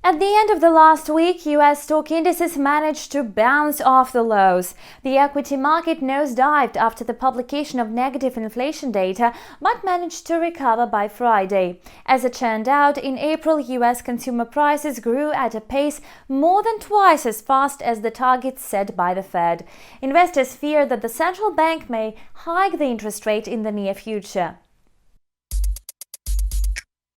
At the end of the last week, U.S. stock indices managed to bounce off the lows. The equity market nosedived after the publication of negative inflation data, but managed to recover by Friday. As it turned out, in April, U.S. consumer prices grew at a pace more than twice as fast as the targets set by the Fed. Investors fear that the central bank may hike the interest rate in the near future.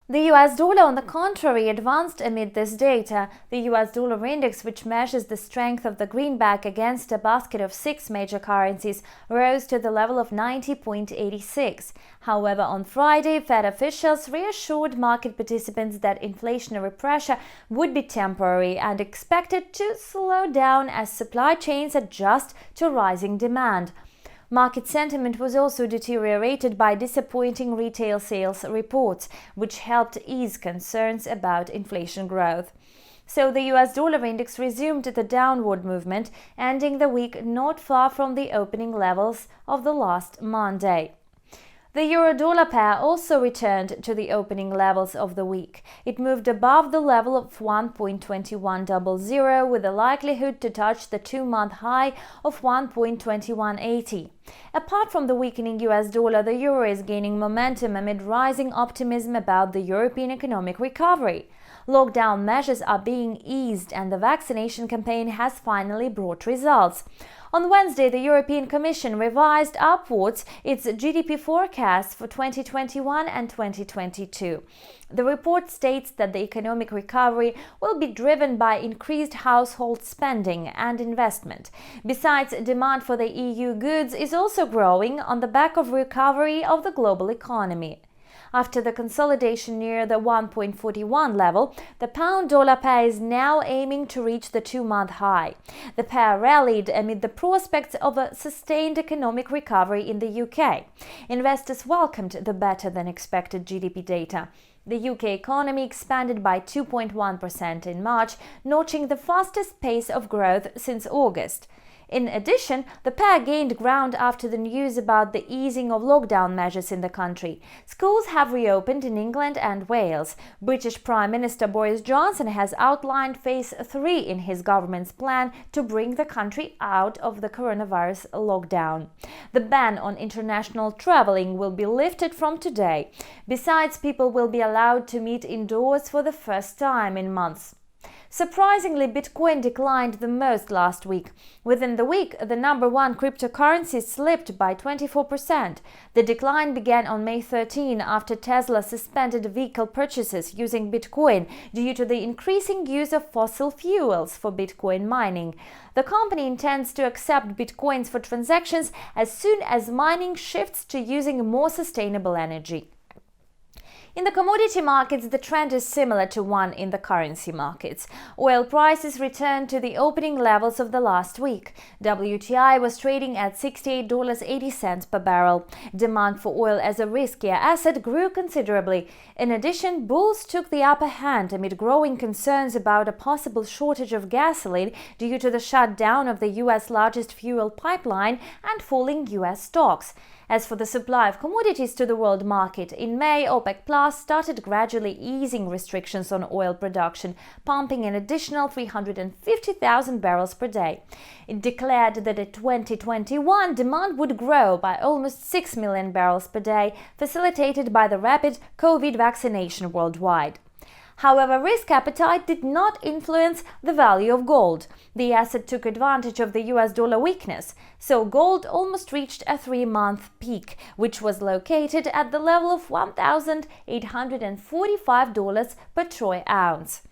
The US dollar, on the contrary, advanced amid this data. The US dollar index, which measures the strength of the greenback against a basket of 6 major currencies, rose to the level of 90.86. However, on Friday, Fed officials reassured market participants that inflationary pressure would be temporary and expected to slow down as supply chains adjust to rising demand. Market sentiment was also deteriorated by disappointing retail sales reports, which helped ease concerns about inflation growth. So the US dollar index resumed the downward movement, ending the week not far from the opening levels of the last Monday. The euro-dollar pair also returned to the opening levels of the week. It moved above the level of 1.2100 with a likelihood to touch the 2-month high of 1.2180. Apart from the weakening US dollar, the euro is gaining momentum amid rising optimism about the European economic recovery. Lockdown measures are being eased and the vaccination campaign has finally brought results. On Wednesday, the European Commission revised upwards its GDP forecasts for 2021 and 2022. The report states that the economic recovery will be driven by increased household spending and investment. Besides, demand for the EU goods is also growing on the back of recovery of the global economy. After the consolidation near the 1.41 level, the pound-dollar pair is now aiming to reach the 2-month high. The pair rallied amid the prospects of a sustained economic recovery in the UK. Investors welcomed the better-than-expected GDP data. The UK economy expanded by 2.1% in March, notching the fastest pace of growth since August. In addition, the pair gained ground after the news about the easing of lockdown measures in the country. Schools have reopened in England and Wales. British Prime Minister Boris Johnson has outlined phase 3 in his government's plan to bring the country out of the coronavirus lockdown. The ban on international traveling will be lifted from today. Besides, people will be allowed to meet indoors for the first time in months. Surprisingly, Bitcoin declined the most last week. Within the week, the number one cryptocurrency slipped by 24%. The decline began on May 13 after Tesla suspended vehicle purchases using Bitcoin due to the increasing use of fossil fuels for Bitcoin mining. The company intends to accept Bitcoins for transactions as soon as mining shifts to using more sustainable energy. In the commodity markets, the trend is similar to one in the currency markets. Oil prices returned to the opening levels of the last week. WTI was trading at $68.80 per barrel. Demand for oil as a riskier asset grew considerably. In addition, bulls took the upper hand amid growing concerns about a possible shortage of gasoline due to the shutdown of the U.S. largest fuel pipeline and falling U.S. stocks. As for the supply of commodities to the world market, in May, OPEC Plus started gradually easing restrictions on oil production, pumping an additional 350,000 barrels per day. It declared that in 2021 demand would grow by almost 6 million barrels per day, facilitated by the rapid COVID vaccination worldwide. However, risk appetite did not influence the value of gold. The asset took advantage of the US dollar weakness, so gold almost reached a 3-month peak, which was located at the level of $1,845 per troy ounce.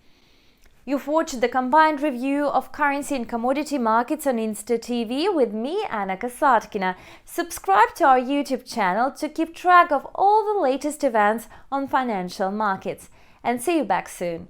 You've watched the combined review of currency and commodity markets on Insta TV with me, Anna Kasatkina. Subscribe to our YouTube channel to keep track of all the latest events on financial markets. And see you back soon.